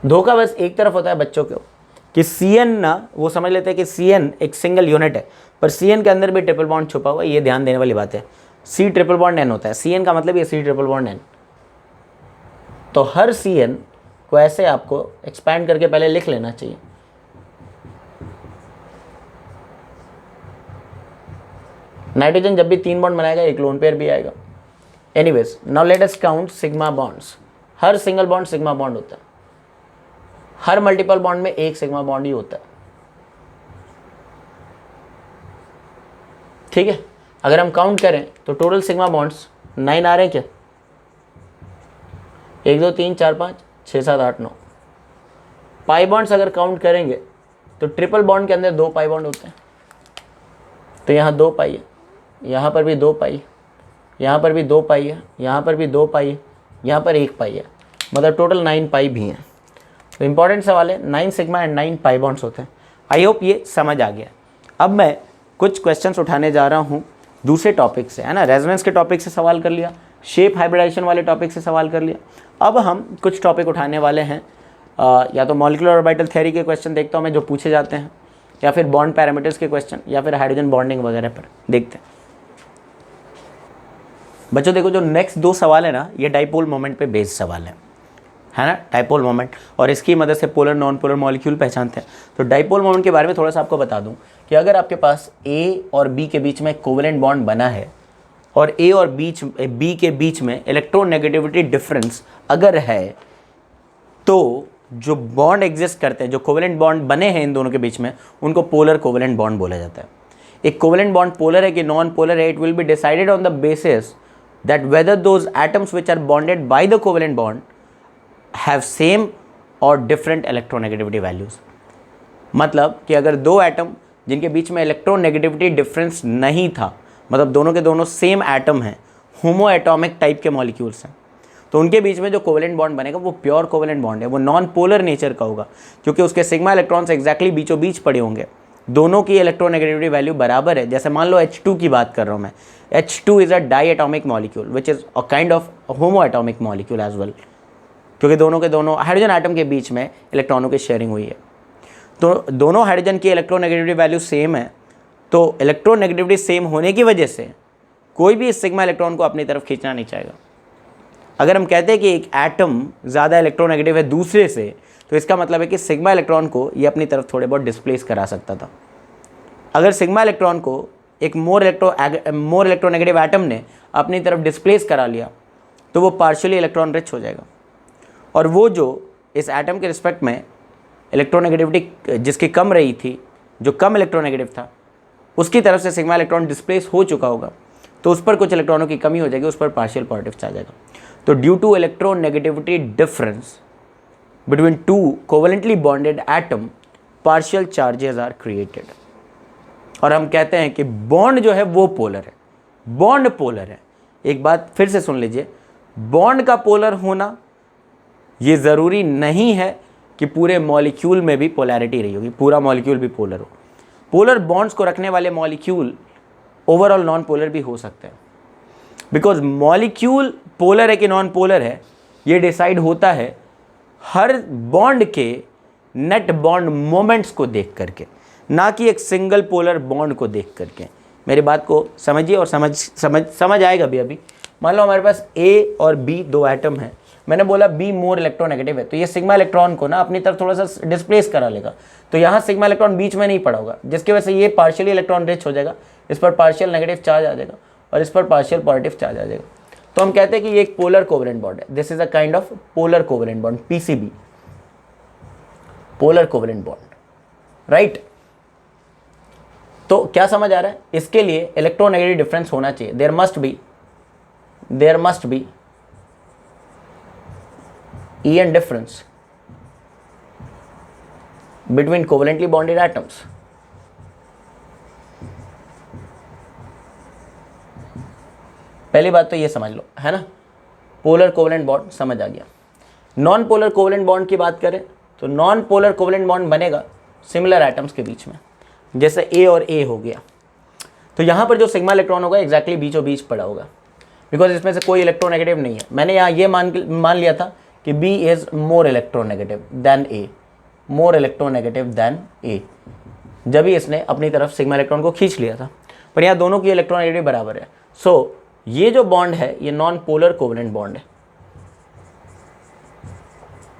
धोखा बस एक तरफ होता है बच्चों को कि CN ना, वो समझ लेते हैं कि CN एक सिंगल यूनिट है, पर CN के अंदर भी ट्रिपल बॉन्ड छुपा हुआ है। ये ध्यान देने वाली बात है। C ट्रिपल बॉन्ड N होता है, CN का मतलब ये C ट्रिपल बॉन्ड N। तो हर CN को ऐसे आपको एक्सपैंड करके पहले लिख लेना चाहिए। नाइट्रोजन जब भी 3 बॉन्ड बनाएगा एक लोन पेयर भी आएगा। Anyways now let us count sigma bonds. हर सिंगल बॉन्ड सिग्मा बॉन्ड होता है, हर मल्टीपल बॉन्ड में एक सिग्मा बॉन्ड ही होता है, ठीक है। अगर हम काउंट करें तो टोटल सिग्मा बॉन्ड्स 9 आ रहे हैं क्या? 1 2 3 4 5 6 7 8 9। पाई बॉन्ड्स अगर काउंट करेंगे तो ट्रिपल बॉन्ड के अंदर 2 पाई बॉन्ड होते हैं, तो यहाँ 2 पाई है, यहाँ पर भी 2 पाई, यहाँ पर भी 2 पाई है, यहाँ पर भी 2 पाई है, यहाँ पर 1 पाई है, मतलब टोटल 9 पाई भी हैं। तो इंपॉर्टेंट सवाल है, 9 सिग्मा एंड 9 पाई बॉन्ड्स होते हैं। आई होप ये समझ आ गया। अब मैं कुछ क्वेश्चंस उठाने जा रहा हूँ दूसरे टॉपिक से, है ना। रेजोनेंस के टॉपिक से सवाल कर लिया, शेप हाइब्रिडाइजेशन वाले टॉपिक से सवाल कर लिया। अब हम कुछ टॉपिक उठाने वाले हैं, या तो मॉलिक्यूलर ऑर्बिटल थ्योरी के क्वेश्चन देखता हूँ मैं जो पूछे जाते हैं, या फिर बॉन्ड पैरामीटर्स के क्वेश्चन, या फिर हाइड्रोजन बॉन्डिंग वगैरह पर देखते हैं। बच्चों देखो, जो नेक्स्ट 2 सवाल है ना, ये डाइपोल मोमेंट पे बेस्ड सवाल है ना, डाइपोल मोमेंट, और इसकी मदद से पोलर नॉन पोलर मॉलिक्यूल पहचानते हैं। तो डाइपोल मोमेंट के बारे में थोड़ा सा आपको बता दूं कि अगर आपके पास A और B के बीच में कोवेलेंट बॉन्ड बना है और A और B के बीच में इलेक्ट्रोनेगेटिविटी डिफरेंस अगर है, तो जो बॉन्ड एग्जिस्ट करते हैं, जो कोवेलेंट बॉन्ड बने हैं इन दोनों के बीच में, उनको पोलर कोवेलेंट बॉन्ड बोला जाता है। एक कोवेलेंट बॉन्ड पोलर है कि नॉन पोलर है, it will be decided on the basis that whether those atoms which are bonded by the covalent bond have same or different electronegativity values। मतलब कि अगर 2 एटम जिनके बीच में इलेक्ट्रोनेगेटिविटी डिफरेंस नहीं था, मतलब दोनों के दोनों सेम एटम हैं, होमो एटॉमिक टाइप के मॉलिक्यूल्स हैं, तो उनके बीच में जो कोवेलेंट बॉन्ड बनेगा वो प्योर कोवेलेंट बॉन्ड है, वो नॉन पोलर नेचर का होगा, क्योंकि उसके सिग्मा इलेक्ट्रॉन्स एग्जैक्टली बीचों बीच पड़े होंगे, दोनों की इलेक्ट्रोनेगेटिविटी वैल्यू बराबर है। जैसे मान लो H2 की बात कर रहा हूँ मैं, H2 is a diatomic molecule which is a kind of homoatomic molecule as well, क्योंकि दोनों के दोनों हाइड्रोजन एटम के बीच में इलेक्ट्रॉनों की शेयरिंग हुई है। तो दोनों हाइड्रोजन की इलेक्ट्रोनेगेटिविटी वैल्यू सेम है, तो इलेक्ट्रोनेगेटिविटी सेम होने की वजह से कोई भी इस सिग्मा इलेक्ट्रॉन को अपनी तरफ खींचना नहीं चाहेगा। अगर हम कहते हैं कि एक एटम ज़्यादा इलेक्ट्रोनेगेटिव है दूसरे से, तो इसका मतलब है कि सिग्मा इलेक्ट्रॉन को ये अपनी तरफ थोड़े बहुत डिस्प्लेस करा सकता था। अगर सिग्मा इलेक्ट्रॉन को एक मोर इलेक्ट्रोनेगेटिव एटम ने अपनी तरफ डिस्प्लेस करा लिया, तो वो पार्शियली इलेक्ट्रॉन रिच हो जाएगा, और वो जो इस एटम के रिस्पेक्ट में इलेक्ट्रोनेगेटिविटी जिसकी कम रही थी, जो कम इलेक्ट्रोनेगेटिव था, उसकी तरफ से सिग्मा इलेक्ट्रॉन डिस्प्लेस हो चुका होगा, तो उस पर कुछ इलेक्ट्रॉनों की कमी हो जाएगी, उस पर पार्शियल पॉजिटिव आ जाएगा। तो due to electronegativity difference between 2 covalently bonded atom, partial charges are created. और हम कहते हैं कि बॉन्ड जो है वो पोलर है, बॉन्ड पोलर है। एक बात फिर से सुन लीजिए, बॉन्ड का पोलर होना ये ज़रूरी नहीं है कि पूरे मॉलिक्यूल में भी पोलैरिटी रही होगी, पूरा मॉलिक्यूल भी पोलर हो। पोलर बॉन्ड्स को रखने वाले मॉलिक्यूल ओवरऑल नॉन पोलर भी हो सकते हैं, बिकॉज मॉलिक्यूल पोलर है कि नॉन पोलर है ये डिसाइड होता है हर बॉन्ड के नेट बॉन्ड मोमेंट्स को देख करके, ना कि एक सिंगल पोलर बॉन्ड को देख करके। मेरी बात को समझिए और समझ आएगा भी। अभी मान लो हमारे पास A और B 2 एटम हैं, मैंने बोला बी मोर इलेक्ट्रोनेगेटिव है, तो ये सिग्मा इलेक्ट्रॉन को ना अपनी तरफ थोड़ा सा डिस्प्लेस करा लेगा, तो यहाँ सिग्मा इलेक्ट्रॉन बीच में नहीं पड़ा होगा, जिसकी वजह से ये पार्शियली इलेक्ट्रॉन रिच हो जाएगा, इस पर पार्शियल नेगेटिव चार्ज आ जाएगा और इस पर पार्शियल पॉजिटिव चार्ज आ जाएगा। तो हम कहते हैं कि ये एक पोलर कोवेलेंट बॉन्ड है। This is a kind of polar covalent bond, PCB, polar covalent bond, right. तो क्या समझ आ रहा है, इसके लिए इलेक्ट्रोनेगेटिव डिफरेंस होना चाहिए। There must be EN difference between covalently bonded atoms. पहली बात तो ये समझ लो, है ना, पोलर कोवेलेंट बॉन्ड समझ आ गया। नॉन पोलर कोवेलेंट बॉन्ड की बात करें तो नॉन पोलर कोवेलेंट बॉन्ड बनेगा सिमिलर एटम्स के बीच में, जैसे A और A हो गया। तो यहाँ पर जो सिग्मा इलेक्ट्रॉन होगा एग्जैक्टली बीचों बीच पड़ा होगा, बिकॉज इसमें से कोई इलेक्ट्रोनेगेटिव नहीं है। मैंने यहाँ ये मान लिया था कि B is more electronegative than A, more electronegative than A, जब ही इसने अपनी तरफ सिग्मा इलेक्ट्रॉन को खींच लिया था, पर यहाँ दोनों की इलेक्ट्रोनेगेटिव बराबर है। सो ये जो बॉन्ड है ये नॉन पोलर कोवेलेंट बॉन्ड है,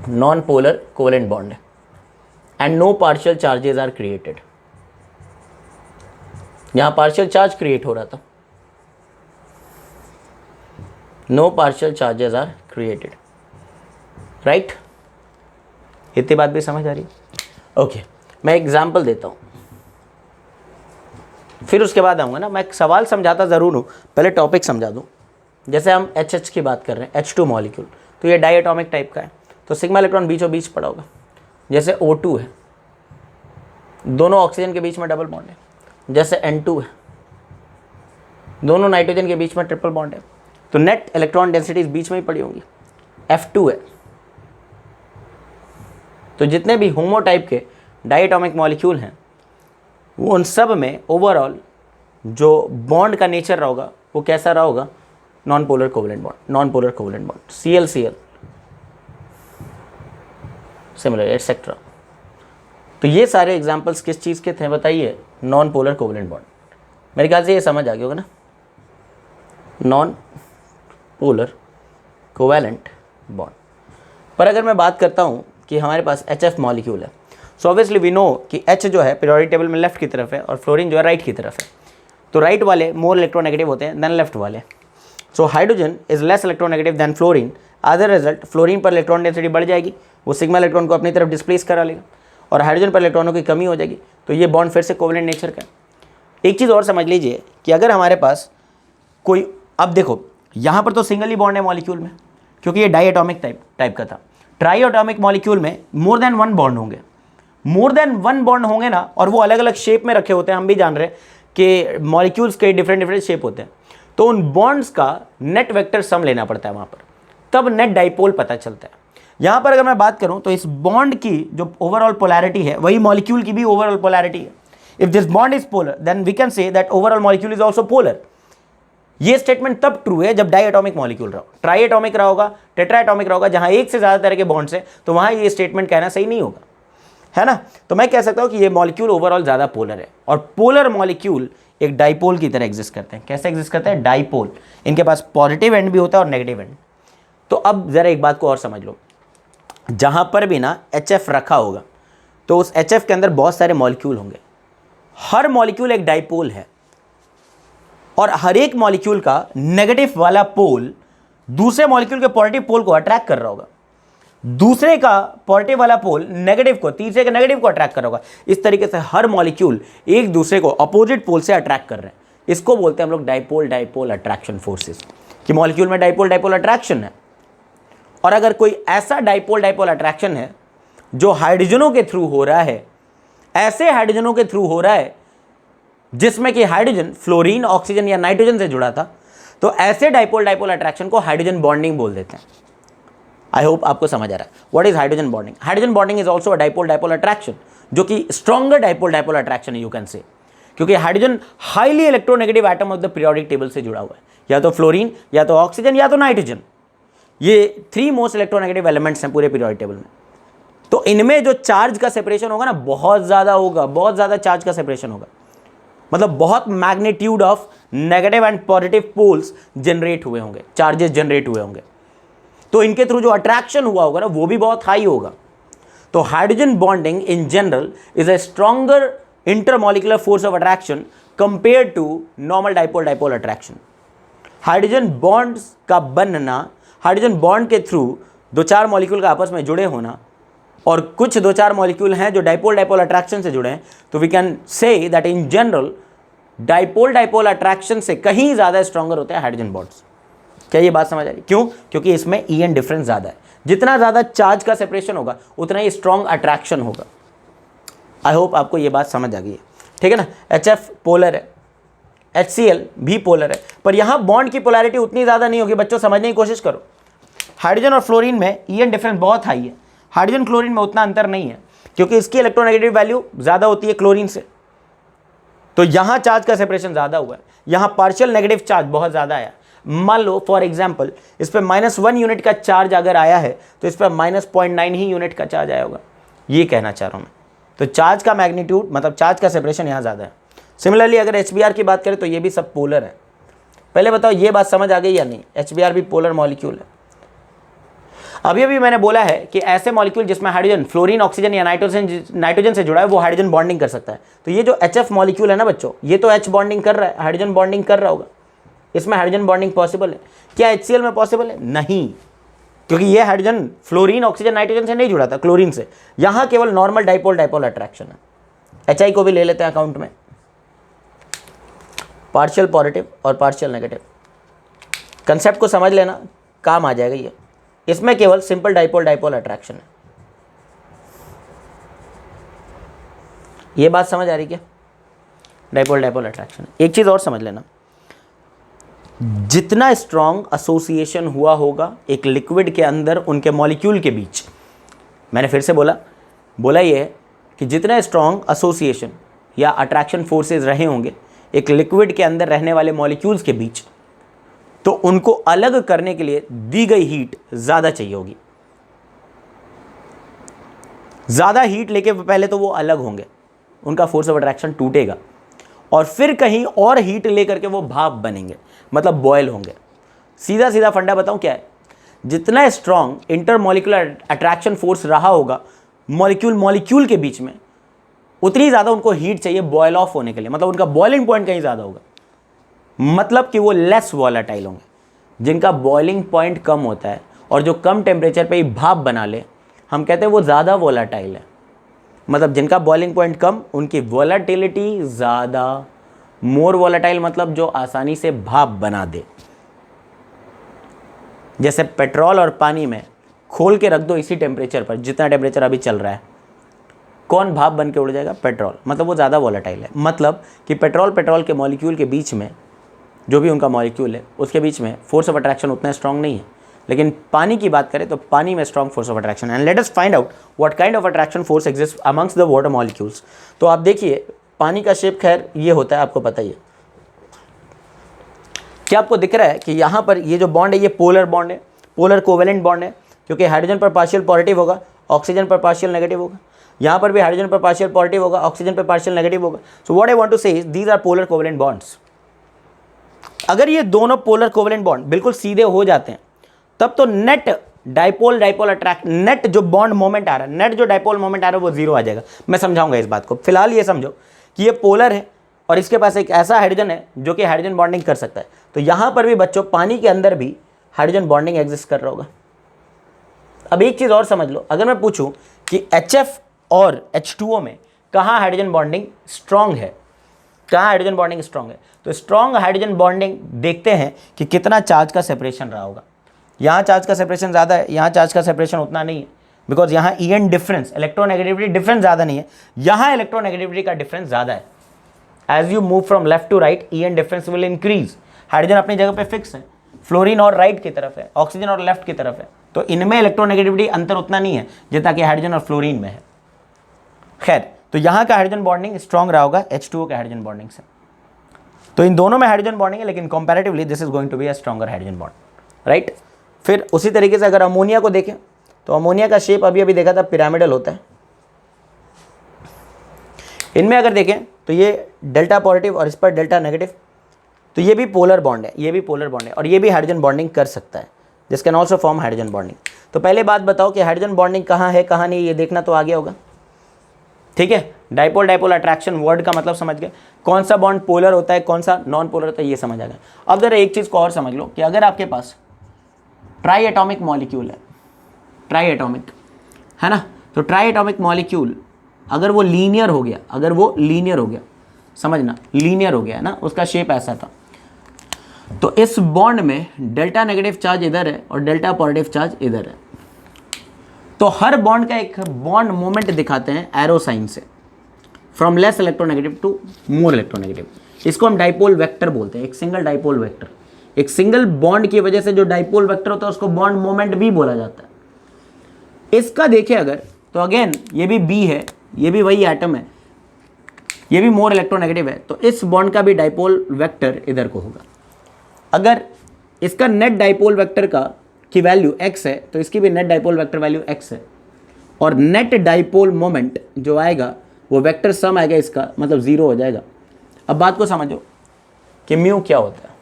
नॉन पोलर कोवेलेंट बॉन्ड है, and no partial charges are created. यहां पार्शियल चार्ज क्रिएट हो रहा था, no partial charges are created, right. इतनी बात भी समझ आ रही? ओके, मैं एग्जाम्पल देता हूं, फिर उसके बाद आऊँगा ना। मैं सवाल समझाता ज़रूर हूँ, पहले टॉपिक समझा दूँ। जैसे हम HH की बात कर रहे हैं, H2 मॉलिक्यूल, तो ये डाई एटॉमिक टाइप का है, तो सिग्मा इलेक्ट्रॉन बीचों बीच पड़ा होगा। जैसे O2 है, दोनों ऑक्सीजन के बीच में डबल बॉन्ड है। जैसे N2 है, दोनों नाइट्रोजन के बीच में ट्रिपल बॉन्ड है, तो नेट इलेक्ट्रॉन डेंसिटीज बीच में ही पड़ी होंगी। F2 है, तो जितने भी होमो टाइप के डाई एटॉमिक मॉलिक्यूल हैं वो उन सब में ओवरऑल जो बॉन्ड का नेचर रहा होगा वो कैसा रहा होगा, non polar covalent bond, non polar covalent bond, CL similar etcetera. तो ये सारे एग्जांपल्स किस चीज़ के थे बताइए, नॉन पोलर कोवेलेंट बॉन्ड। मेरे ख्याल से ये समझ आ गया होगा ना, नॉन पोलर कोवेलेंट बॉन्ड। पर अगर मैं बात करता हूँ कि हमारे पास HF मॉलिक्यूल है, सो ऑब्वियसली वी नो कि H जो है पीरियोडिक टेबल में लेफ्ट की तरफ है और फ्लोरीन जो है राइट की तरफ है, तो राइट वाले मोर इलेक्ट्रोनेगेटिव होते हैं देन लेफ्ट वाले। So hydrogen is less electronegative than fluorine, as a result fluorine पर इलेक्ट्रॉन डेंसिटी बढ़ जाएगी, वो सिग्मा इलेक्ट्रॉन को अपनी तरफ डिस्प्लेस करा लेगा, और हाइड्रोजन पर इलेक्ट्रॉनों की कमी हो जाएगी, तो ये बॉन्ड फिर से कोवेलेंट नेचर का है। एक चीज़ और समझ लीजिए कि अगर हमारे पास कोई, अब देखो यहाँ पर तो सिंगल ही बॉन्ड है मॉलिक्यूल में, क्योंकि ये डाई एटॉमिक टाइप का था। ट्राई एटॉमिक मॉलिक्यूल में मोर देन वन बॉन्ड होंगे, मोर देन वन बॉन्ड होंगे ना, और वो अलग अलग शेप में रखे होते हैं। हम भी जान रहे हैं कि मॉलिक्यूल्स के डिफरेंट शेप होते हैं, तो उन बॉन्ड्स का नेट वेक्टर सम लेना पड़ता है वहाँ पर, तब नेट डाइपोल पता चलता है। यहाँ पर अगर मैं बात करूँ तो इस बॉन्ड की जो ओवरऑल पोलैरिटी है वही मॉलिक्यूल की भी ओवरऑल पोलैरिटी है। If this bond is polar then we can say that overall molecule is also polar. ये स्टेटमेंट तब ट्रू है जब डाई एटॉमिक मॉलिक्यूल रहा हो, ट्राई एटॉमिक रहा होगा, टेट्रा एटॉमिक रहा होगा, जहां एक से ज्यादा तरह के बॉन्ड्स हैं, तो वहां ये स्टेटमेंट कहना सही नहीं होगा, है ना। तो मैं कह सकता हूं कि ये मॉलिक्यूल ओवरऑल ज्यादा पोलर है, और पोलर मॉलिक्यूल एक डाइपोल की तरह एग्जिस्ट करते हैं। कैसे एग्जिस्ट करते हैं? डाइपोल। इनके पास पॉजिटिव एंड भी होता है और नेगेटिव एंड। तो अब जरा एक बात को और समझ लो, जहां पर भी ना HF रखा होगा तो उस HF के अंदर बहुत सारे मॉलिक्यूल होंगे, हर मॉलिक्यूल एक डाइपोल है, और हर एक मॉलिक्यूल का नेगेटिव वाला पोल दूसरे मॉलिक्यूल के पॉजिटिव पोल को अट्रैक्ट कर रहा होगा, दूसरे का पॉजिटिव वाला पोल नेगेटिव को, तीसरे के नेगेटिव को अट्रैक्ट कर रहा होगा। इस तरीके से हर मॉलिक्यूल एक दूसरे को अपोजिट पोल से अट्रैक्ट कर रहे हैं। इसको बोलते हैं हम लोग डाइपोल डाइपोल अट्रैक्शन फोर्सेस, कि मॉलिक्यूल में डाइपोल डाइपोल अट्रैक्शन है। और अगर कोई ऐसा डाइपोल डाइपोल अट्रैक्शन है जो हाइड्रोजनों के थ्रू हो रहा है, ऐसे हाइड्रोजनों के थ्रू हो रहा है जिसमें कि हाइड्रोजन फ्लोरीन, ऑक्सीजन या नाइट्रोजन से जुड़ा था, तो ऐसे डाइपोल डाइपोल अट्रैक्शन को हाइड्रोजन बॉन्डिंग बोल देते हैं। आई होप आपको समझ आ रहा है what is hydrogen bonding. Hydrogen bonding is also a dipole dipole attraction, जो कि स्ट्रॉन्गर डाइपोल डाइपोल अट्रैक्शन है यू कैन से, क्योंकि hydrogen highly electronegative atom of the periodic table से जुड़ा हुआ है, या तो फ्लोरीन, या तो ऑक्सीजन, या तो नाइट्रोजन। ये 3 मोस्ट इलेक्ट्रोनेगेटिव एलिमेंट्स हैं पूरे पीरियोडिक टेबल में। तो इनमें जो चार्ज का सेपरेशन होगा ना बहुत ज़्यादा होगा, बहुत ज़्यादा चार्ज का सेपरेशन होगा, मतलब बहुत magnitude of negative and positive poles generate हुए होंगे, चार्जेस जनरेट हुए होंगे। तो इनके थ्रू जो अट्रैक्शन हुआ होगा ना वो भी बहुत हाई होगा। तो hydrogen bonding in general is a stronger intermolecular force of attraction compare to normal dipole dipole attraction. Hydrogen bonds का बनना, हाइड्रोजन बॉन्ड के थ्रू दो चार मॉलिक्यूल का आपस में जुड़े होना, और कुछ दो चार मॉलिक्यूल हैं जो डाइपोल डाइपोल अट्रैक्शन से जुड़े हैं, तो we can say that in general dipole dipole attraction से कहीं ज़्यादा स्ट्रॉन्गर होते हैं हाइड्रोजन बॉन्ड्स। क्या ये बात समझ आ रही? क्यों? क्योंकि इसमें EN डिफरेंस ज़्यादा है। जितना ज़्यादा चार्ज का सेपरेशन होगा उतना ही स्ट्रॉन्ग अट्रैक्शन होगा। आई होप आपको ये बात समझ आ गई है, ठीक है ना। HF पोलर है, HCl भी पोलर है, पर यहाँ बॉन्ड की पोलैरिटी उतनी ज़्यादा नहीं होगी। बच्चों समझने की कोशिश करो। हाइड्रोजन और फ्लोरीन में EN डिफरेंस बहुत हाई है, हाइड्रोजन क्लोरीन में उतना अंतर नहीं है, क्योंकि इसकी इलेक्ट्रोनेगेटिव वैल्यू ज़्यादा होती है क्लोरीन से। तो यहाँ चार्ज का सेपरेशन ज़्यादा हुआ है, यहाँ पार्शियल नेगेटिव चार्ज बहुत ज़्यादा आया। मान लो फॉर एग्जाम्पल इस पर -1 यूनिट का चार्ज अगर आया है तो इस पर -0.9 ही यूनिट का चार्ज आया होगा, ये कहना चाह रहा हूँ मैं। तो चार्ज का मैग्नीट्यूड मतलब चार्ज का सेपरेशन यहाँ ज़्यादा है। सिमिलरली अगर HBr की बात करें तो ये भी सब पोलर है। पहले बताओ ये बात समझ आ गई या नहीं? HBr भी पोलर मॉलिक्यूल है। अभी अभी मैंने बोला है कि ऐसे मॉलिक्यूल जिसमें हाइड्रोजन, फ्लोरीन, ऑक्सीजन या नाइट्रोजन से जुड़ा है वो हाइड्रोजन बॉन्डिंग कर सकता है। तो ये जो HF मॉलिक्यूल है ना बच्चों, ये तो H बॉन्डिंग कर रहा है, हाइड्रोजन बॉन्डिंग कर रहा होगा, इसमें हाइड्रोजन बॉन्डिंग पॉसिबल है। क्या HCl में पॉसिबल है? नहीं, क्योंकि ये हाइड्रोजन फ्लोरीन, ऑक्सीजन, नाइट्रोजन से नहीं जुड़ा था, क्लोरीन से। यहाँ केवल नॉर्मल डाइपोल डाइपोल अट्रैक्शन है। HI को भी ले लेते हैं अकाउंट में, पार्शियल पॉजिटिव और पार्शियल नेगेटिव। कंसेप्ट को समझ लेना, काम आ जाएगा ये। इसमें केवल सिंपल डाइपोल डाइपोल अट्रैक्शन है। ये बात समझ आ रही क्या? Dipole dipole attraction. एक चीज़ और समझ लेना, जितना स्ट्रॉन्ग एसोसिएशन हुआ होगा एक लिक्विड के अंदर उनके मॉलिक्यूल के बीच, मैंने फिर से बोला ये है कि जितना स्ट्रॉन्ग एसोसिएशन या अट्रैक्शन फोर्सेस रहे होंगे एक लिक्विड के अंदर रहने वाले मॉलिक्यूल्स के बीच, तो उनको अलग करने के लिए दी गई हीट ज़्यादा चाहिए होगी। ज़्यादा हीट लेके पहले तो वो अलग होंगे, उनका फोर्स ऑफ अट्रैक्शन टूटेगा, और फिर कहीं और हीट लेकर के वो भाप बनेंगे, मतलब बॉयल होंगे। सीधा सीधा फंडा बताऊं क्या है? जितना स्ट्रॉन्ग इंटरमॉलिक्यूलर अट्रैक्शन फोर्स रहा होगा मॉलिक्यूल के बीच में, उतनी ज़्यादा उनको हीट चाहिए बॉयल ऑफ होने के लिए, मतलब उनका बॉइलिंग पॉइंट कहीं ज़्यादा होगा, मतलब कि वो लेस वॉलेटाइल होंगे। जिनका बॉइलिंग पॉइंट कम होता है और जो कम टेम्परेचर पे ही भाप बना ले, हम कहते हैं वो ज़्यादा वॉलेटाइल है। मतलब जिनका बॉइलिंग पॉइंट कम, उनकी वॉलेटिलिटी ज़्यादा। मोर वॉलेटाइल मतलब जो आसानी से भाप बना दे। जैसे पेट्रोल और पानी में खोल के रख दो इसी टेम्परेचर पर, जितना टेम्परेचर अभी चल रहा है, कौन भाप बन के उड़ जाएगा? पेट्रोल। मतलब वो ज़्यादा वॉलेटाइल है। मतलब कि पेट्रोल के मॉलिक्यूल के बीच में, जो भी उनका मॉलिक्यूल है उसके बीच में फोर्स ऑफ अट्रैक्शन उतना स्ट्रॉन्ग नहीं है। लेकिन पानी की बात करें तो पानी में strong force of attraction. And let us find out what kind of attraction force exist amongst the water molecules. तो आप देखिए पानी का शेप खैर ये होता है, आपको पता ही है। क्या आपको दिख रहा है कि यहाँ पर ये जो बॉन्ड है ये पोलर बॉन्ड है, पोलर कोवेलेंट बॉन्ड है, क्योंकि हाइड्रोजन पर पार्शियल पॉजिटिव होगा, ऑक्सीजन पर पार्शियल नेगेटिव होगा। यहाँ पर भी हाइड्रोजन पर पार्शियल पॉजिटिव होगा, ऑक्सीजन पर पार्शियल नेगेटिव होगा। So what I want to say is these are polar covalent bonds. अगर ये दोनों पोलर कोवेलेंट बॉन्ड बिल्कुल सीधे हो जाते हैं तब तो net dipole dipole attract, net जो बॉन्ड मोमेंट आ रहा है, नेट जो डाइपोल मोमेंट आ रहा है वो जीरो आ जाएगा। मैं समझाऊंगा इस बात को। फिलहाल ये समझो कि ये पोलर है और इसके पास एक ऐसा हाइड्रोजन है जो कि हाइड्रोजन बॉन्डिंग कर सकता है। तो यहाँ पर भी बच्चों पानी के अंदर भी हाइड्रोजन बॉन्डिंग एग्जिस्ट कर रहा होगा। अब एक चीज़ और समझ लो, अगर मैं पूछूं कि HF और H2O में कहाँ हाइड्रोजन बॉन्डिंग स्ट्रॉन्ग है, कहाँ हाइड्रोजन बॉन्डिंग स्ट्रॉन्ग है, तो स्ट्रॉन्ग हाइड्रोजन बॉन्डिंग देखते हैं कि कितना चार्ज का सेपरेशन रहा होगा। यहाँ चार्ज का सेपरेशन ज़्यादा है, यहाँ चार्ज का सेपरेशन उतना नहीं है, बिकॉज यहाँ EN डिफरेंस, इलेक्ट्रोनेगेटिविटी डिफरेंस ज़्यादा नहीं है, यहाँ इलेक्ट्रोनेगेटिविटी का डिफरेंस ज़्यादा है। As you move from left to right EN difference will increase. Hydrogen अपनी जगह पे फिक्स है, फ्लोरीन और राइट की तरफ है, ऑक्सीजन और लेफ्ट की तरफ है, तो इनमें इलेक्ट्रोनेगेटिविटी अंतर उतना नहीं है जितना कि हाइड्रोजन और फ्लोरीन में है। खैर, तो यहाँ का हाइड्रोजन बॉन्डिंग स्ट्रॉन्ग रहा होगा H2O के हाइड्रोजन बॉन्डिंग से। तो इन दोनों में हाइड्रोजन बॉन्डिंग है, लेकिन comparatively this is going to be a stronger hydrogen bond, right. फिर उसी तरीके से अगर अमोनिया को देखें तो अमोनिया का शेप अभी देखा था पिरामिडल होता है। इनमें अगर देखें तो ये डेल्टा पॉजिटिव और इस पर डेल्टा नेगेटिव, तो ये भी पोलर बॉन्ड है, ये भी पोलर बॉन्ड है और ये भी हाइड्रोजन बॉन्डिंग कर सकता है। This can also form hydrogen bonding. तो पहले बात बताओ कि हाइड्रोजन बॉन्डिंग कहाँ है कहाँ नहीं, ये देखना तो आ गया होगा। ठीक है, डाइपोल डाइपोल अट्रैक्शन वर्ड का मतलब समझ गए, कौन सा बॉन्ड पोलर होता है कौन सा नॉन पोलर होता है ये समझ आ गया। अब जरा एक चीज़ को और समझ लो कि अगर आपके पास ट्राई एटॉमिक मॉलिक्यूल है, ट्राई एटॉमिक है ना, तो ट्राई एटॉमिक मॉलिक्यूल अगर वो लीनियर हो गया, अगर वो लीनियर हो गया, समझना लीनियर हो गया है ना, उसका शेप ऐसा था, तो इस बॉन्ड में डेल्टा नेगेटिव चार्ज इधर है और डेल्टा पॉजिटिव चार्ज इधर है। तो हर बॉन्ड का एक बॉन्ड मोमेंट दिखाते हैं एरो साइन से, from less electronegative to more electronegative. इसको हम डाइपोल वेक्टर बोलते हैं, एक सिंगल डाइपोल वेक्टर। एक सिंगल बॉन्ड की वजह से जो डाइपोल वेक्टर होता है उसको बॉन्ड मोमेंट भी बोला जाता है। इसका देखिए अगर, तो अगेन ये भी बी है, ये भी वही एटम है, ये भी मोर इलेक्ट्रोनेगेटिव है, तो इस बॉन्ड का भी डाइपोल वेक्टर इधर को होगा। अगर इसका नेट डाइपोल वेक्टर की वैल्यू x है तो इसकी भी net dipole vector value x है, और नेट डाइपोल मोमेंट जो आएगा वो वेक्टर सम आएगा इसका, मतलब 0 हो जाएगा। अब बात को समझो कि म्यू क्या होता है।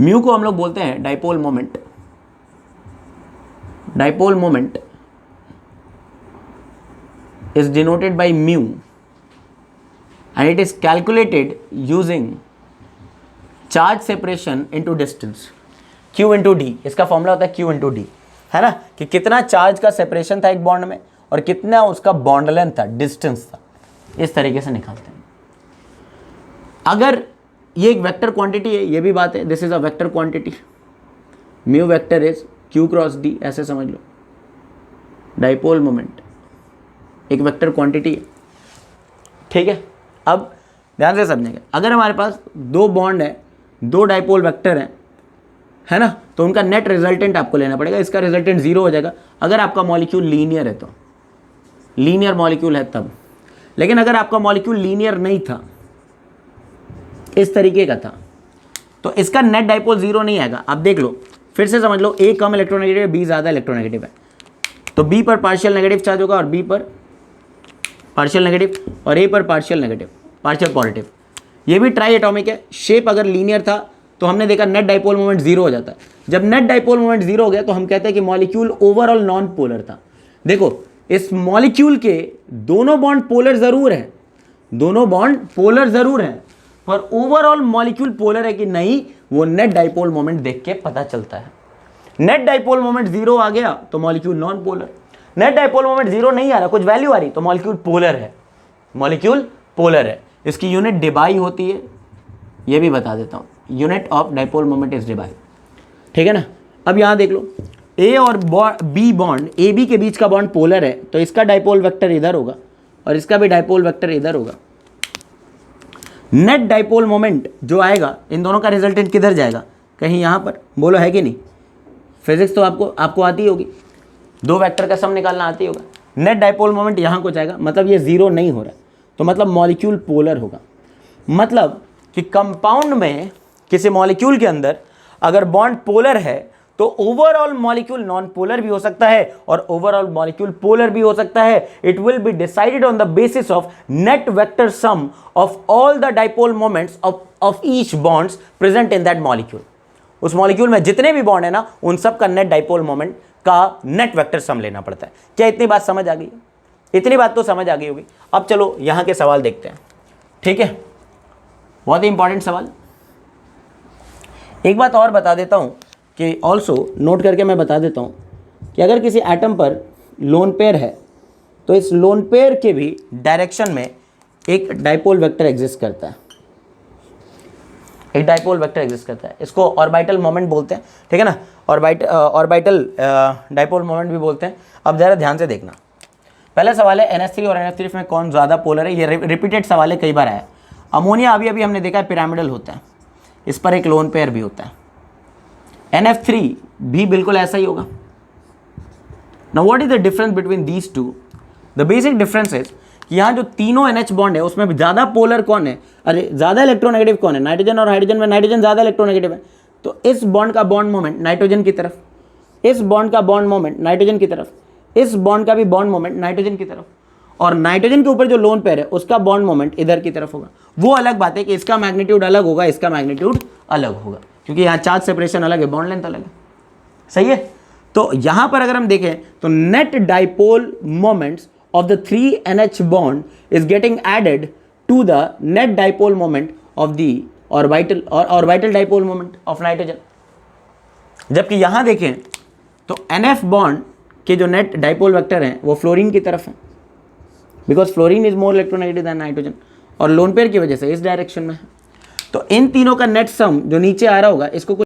म्यू को हम लोग बोलते हैं dipole moment. Dipole moment is denoted by mu and it is calculated using charge separation into distance, Q into D। इसका फॉर्मूला होता है Q into D, है ना, कि कितना चार्ज का सेपरेशन था एक बॉन्ड में और कितना उसका बॉन्ड लेंथ था, डिस्टेंस था, इस तरीके से निकालते हैं। अगर ये एक वेक्टर क्वांटिटी है, ये भी बात है, this is a vector quantity, mu vector is Q cross D, ऐसे समझ लो। डाइपोल मोमेंट एक वेक्टर क्वांटिटी है, ठीक है। अब ध्यान से समझेंगे, अगर हमारे पास दो बॉन्ड है, दो डाइपोल वेक्टर हैं, है ना, तो उनका नेट रिजल्टेंट आपको लेना पड़ेगा, इसका रिजल्टेंट 0 हो जाएगा अगर आपका मॉलिक्यूल लीनियर है, तो लीनियर मॉलिक्यूल है तब। लेकिन अगर आपका मॉलिक्यूल लीनियर नहीं था, इस तरीके का था, तो इसका नेट डाइपोल 0 नहीं आएगा। आप देख लो, फिर से समझ लो, ए कम इलेक्ट्रोनेगेटिव है, बी ज़्यादा इलेक्ट्रोनेगेटिव है, तो बी पर पार्शियल नेगेटिव चार्ज होगा और बी पर पार्शियल नेगेटिव, और ए पर पार्शियल नेगेटिव, पार्शियल पॉजिटिव। ये भी ट्राई एटॉमिक है। शेप अगर लीनियर था तो हमने देखा नेट डाइपोल मोमेंट 0 हो जाता है। जब नेट डाइपोल मोमेंट 0 हो गया तो हम कहते हैं कि मॉलिक्यूल ओवरऑल नॉन पोलर था। देखो, इस मॉलिक्यूल के दोनों बॉन्ड पोलर जरूर है, दोनों बॉन्ड पोलर जरूर है, पर ओवरऑल मॉलिक्यूल पोलर है कि नहीं, वो नेट डाइपोल मोमेंट देख के पता चलता है। नेट डाइपोल मोमेंट 0 आ गया तो molecule non polar, net dipole moment 0 नहीं आ रहा, कुछ वैल्यू आ रही, तो मॉलिक्यूल पोलर है, मॉलिक्यूल पोलर है। इसकी यूनिट डिबाई होती है, ये भी बता देता हूँ, unit of dipole moment is debye, ठीक है ना। अब यहाँ देख लो, ए और बी बॉन्ड, ए बी के बीच का बॉन्ड पोलर है, तो इसका डाइपोल वेक्टर इधर होगा और इसका भी डाइपोल वेक्टर इधर होगा। नेट डाइपोल मोमेंट जो आएगा, इन दोनों का रिजल्टेंट किधर जाएगा, कहीं यहाँ पर, बोलो है कि नहीं। फिजिक्स तो आपको आती होगी, दो वेक्टर का सम निकालना आती होगा। नेट डाइपोल मोमेंट यहाँ को जाएगा, मतलब ये 0 नहीं हो रहा है, तो मतलब मॉलिक्यूल पोलर होगा। मतलब कि कंपाउंड में किसी मॉलिक्यूल के अंदर अगर बॉन्ड पोलर है तो ओवरऑल मॉलिक्यूल नॉन पोलर भी हो सकता है और ओवरऑल मॉलिक्यूल पोलर भी हो सकता है। It will be decided on the basis of net vector sum of all the dipole moments of each bonds present in that molecule. उस मॉलिक्यूल में जितने भी बॉन्ड है ना, उन सब का नेट डाइपोल मोमेंट का नेट वेक्टर सम लेना पड़ता है। क्या इतनी बात समझ आ गई? इतनी बात तो समझ आ गई होगी। अब चलो यहाँ के सवाल देखते हैं, ठीक है, बहुत ही इंपॉर्टेंट सवाल। एक बात और बता देता हूँ कि ऑल्सो नोट करके मैं बता देता हूँ कि अगर किसी एटम पर लोन पेयर है तो इस लोन पेयर के भी डायरेक्शन में एक डाइपोल वेक्टर एग्जिस्ट करता है, एक डाइपोल वेक्टर एग्जिस्ट करता है। इसको ऑर्बिटल मोमेंट बोलते हैं, ठीक है ना, ऑर्बिटल डाइपोल मोमेंट भी बोलते हैं। अब ज़रा ध्यान से देखना, पहला सवाल है NH3 और NF3 में कौन ज़्यादा पोलर है। ये रिपीटेड सवाल है, कई बार आया। अमोनिया अभी हमने देखा है पिरामिडल होता है, इस पर एक लोन पेयर भी होता है। NF3 भी बिल्कुल ऐसा ही होगा। Now what is the difference between these two? The basic difference is कि यहाँ जो तीनों NH बॉन्ड है उसमें ज़्यादा पोलर कौन है, अरे ज़्यादा इलेक्ट्रोनेगेटिव कौन है? नाइट्रोजन और हाइड्रोजन में नाइट्रोजन ज़्यादा इलेक्ट्रोनेगेटिव है, तो इस बॉन्ड का बॉन्ड मोमेंट नाइट्रोजन की तरफ, इस बॉन्ड का बॉन्ड मोमेंट नाइट्रोजन की तरफ, इस बॉन्ड का भी बॉन्ड मोमेंट नाइट्रोजन की तरफ, और नाइट्रोजन के ऊपर जो लोन पेयर है उसका बॉन्ड मोमेंट इधर की तरफ होगा। वो अलग बात है कि इसका मैग्नीट्यूड अलग होगा, इसका मैग्नीट्यूड अलग होगा, क्योंकि यहाँ चार्ज सेपरेशन अलग है, बॉन्ड लेंथ अलग है। सही है। तो यहां पर अगर हम देखें तो net dipole moments of the 3NH bond is getting added to the net dipole moment of the orbital dipole moment of nitrogen. जबकि यहां देखें तो NF बॉन्ड के जो नेट डाइपोल वेक्टर हैं वो फ्लोरीन की तरफ है, because fluorine is more electronegative than nitrogen, और लोन पेयर की वजह से इस डायरेक्शन में है। तो इन तीनों का नेट सम जो नीचे आ रहा होगा इसको